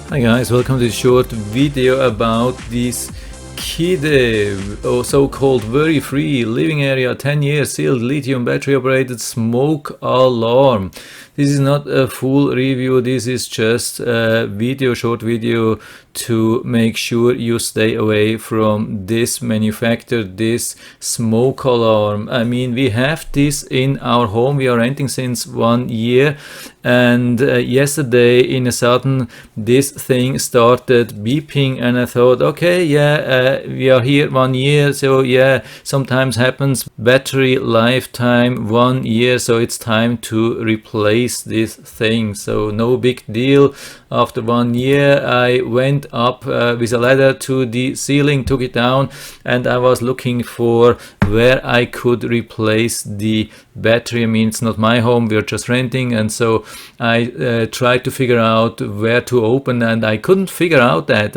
Hi guys, welcome to this short video about this Kidde, or so-called worry-free living area 10-year sealed lithium battery operated smoke alarm. This is not a full review, this is just a short video to make sure you stay away from this manufacturer, this smoke alarm. I mean, we have this in our home, we are renting since 1 year, and yesterday in a sudden this thing started beeping, and I thought, okay, we are here 1 year, so yeah, sometimes happens. Battery lifetime 1 year, so it's time to replace this thing. So no big deal. After 1 year I went up with a ladder to the ceiling, took it down, and I was looking for where I could replace the battery. I mean, it's not my home, we're just renting, and so I tried to figure out where to open, and I couldn't figure out that.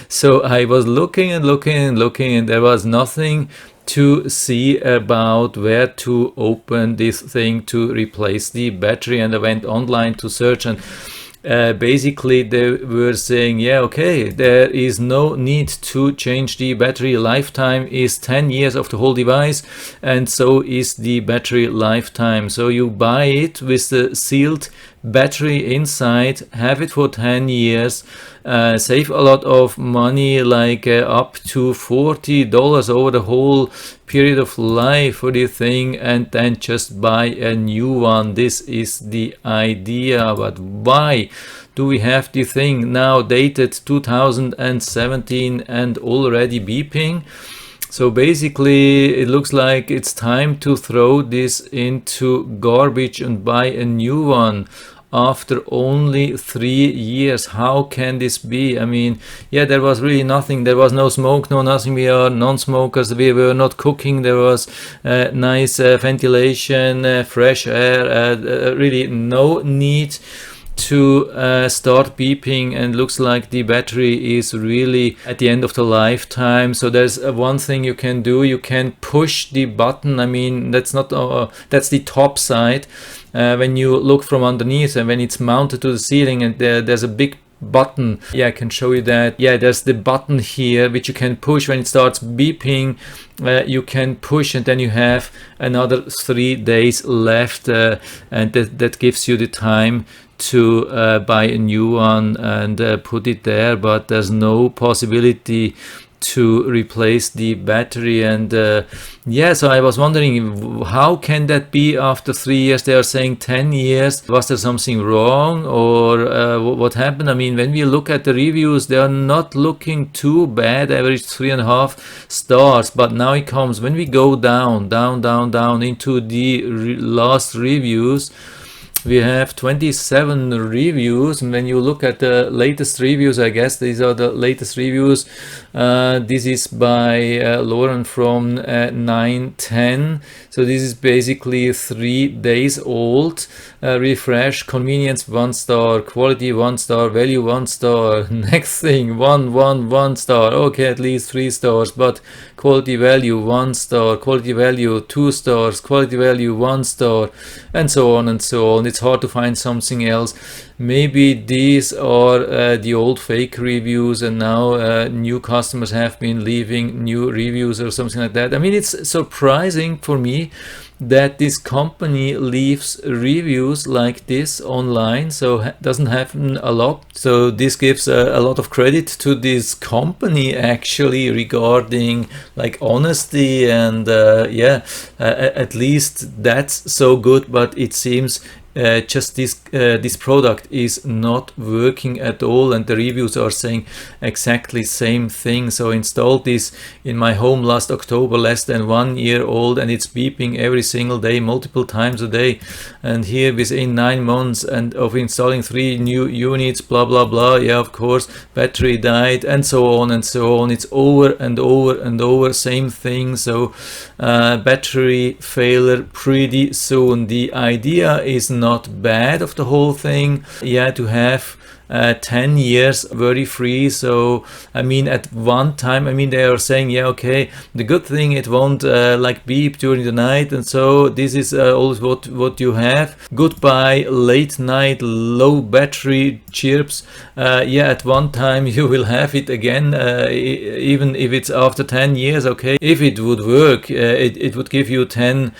So I was looking and looking and looking, and there was nothing to see about where to open this thing to replace the battery. And I went online to search, and basically they were saying, yeah, okay, there is no need to change the battery. Lifetime is 10 years of the whole device, and so is the battery lifetime. So you buy it with the sealed battery inside, have it for 10 years, save a lot of money, like up to $40 over the whole period of life for the thing, and then just buy a new one. This is the idea. But why do we have the thing now dated 2017 and already beeping? So basically it looks like it's time to throw this into garbage and buy a new one after only 3 years. How can this be? I mean, yeah, there was really nothing. There was no smoke, no nothing. We are non-smokers. We were not cooking. There was nice ventilation, fresh air, really no need to start beeping, and looks like the battery is really at the end of the lifetime. So there's one thing you can do. You can push the button. I mean, that's not that's the top side. When you look from underneath, and when it's mounted to the ceiling, and there's a big button. Yeah, I can show you that. Yeah, there's the button here which you can push. When it starts beeping, you can push, and then you have another 3 days left, and that gives you the time to buy a new one and put it there. But there's no possibility to replace the battery. And yeah, so I was wondering, how can that be after 3 years? They are saying 10 years. Was there something wrong, or what happened? I mean, when we look at the reviews, they are not looking too bad, average 3.5 stars. But now it comes, when we go down into the last reviews, we have 27 reviews. And when you look at the latest reviews, I guess these are the latest reviews. This is by Lauren from 9/10. So this is basically 3 days old. Refresh, convenience 1 star, quality 1 star, value 1 star. Next thing, 1 star. Okay, at least 3 stars, but quality value 1 star, quality value 2 stars, quality value 1 star, and so on and so on. It's hard to find something else. Maybe these are the old fake reviews, and now new customers have been leaving new reviews or something like that. I mean, it's surprising for me that this company leaves reviews like this online, so doesn't happen a lot. So this gives a lot of credit to this company actually, regarding like honesty, and yeah, at least that's so good. But it seems just this product is not working at all, and the reviews are saying exactly same thing. So I installed this in my home last October, less than 1 year old, and it's beeping every single day, multiple times a day. And here within 9 months and of installing 3 new units, blah blah blah, yeah, of course, battery died, and so on and so on. It's over and over and over, same thing. So battery failure pretty soon. The idea is not bad of the whole thing, yeah, to have 10 years worry free. So I mean, at one time, I mean, they are saying, yeah, okay, the good thing, it won't like beep during the night, and so this is always what you have. Goodbye late night low battery chirps. Yeah, at one time you will have it again, even if it's after 10 years. Okay, if it would work, it would give you 10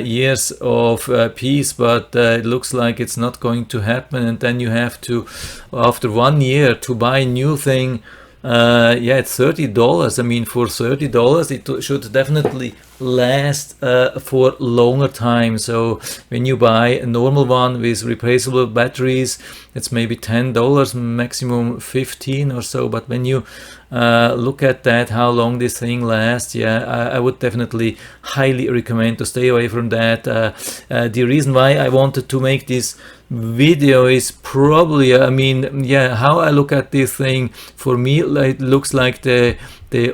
years of peace, but it looks like it's not going to happen, and then you have to, after 1 year, to buy a new thing. Yeah, it's $30. I mean, for $30 it should definitely last for longer time. So when you buy a normal one with replaceable batteries, it's maybe $10, maximum 15 or so. But when you look at that, how long this thing lasts, yeah, I would definitely highly recommend to stay away from that. The reason why I wanted to make this video is probably, I mean, yeah, how I look at this thing, for me it looks like they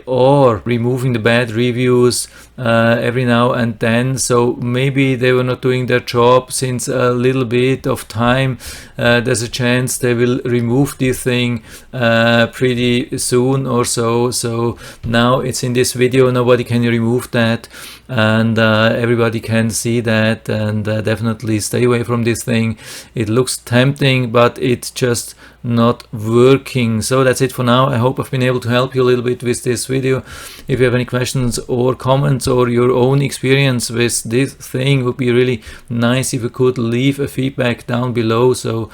are removing the bad reviews every now and then. So maybe they were not doing their job since a little bit of time. There's a chance they will remove this thing pretty soon or so. So now it's in this video, nobody can remove that, and everybody can see that, and definitely stay away from this thing. It looks tempting, but it's just not working. So that's it for now. I hope I've been able to help you a little bit with this video. If you have any questions or comments or your own experience with this thing, would be really nice if you could leave a feedback down below, so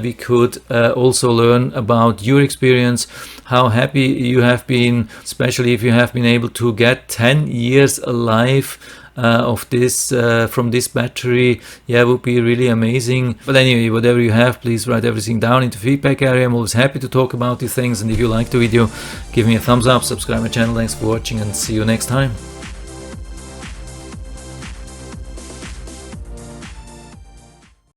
we could also learn about your experience, how happy you have been, especially if you have been able to get 10 years alive of this from this battery. Yeah, would be really amazing. But anyway, whatever you have, please write everything down in the feedback area. I'm always happy to talk about these things, and if you like the video, give me a thumbs up, subscribe my channel. Thanks for watching, and see you next time.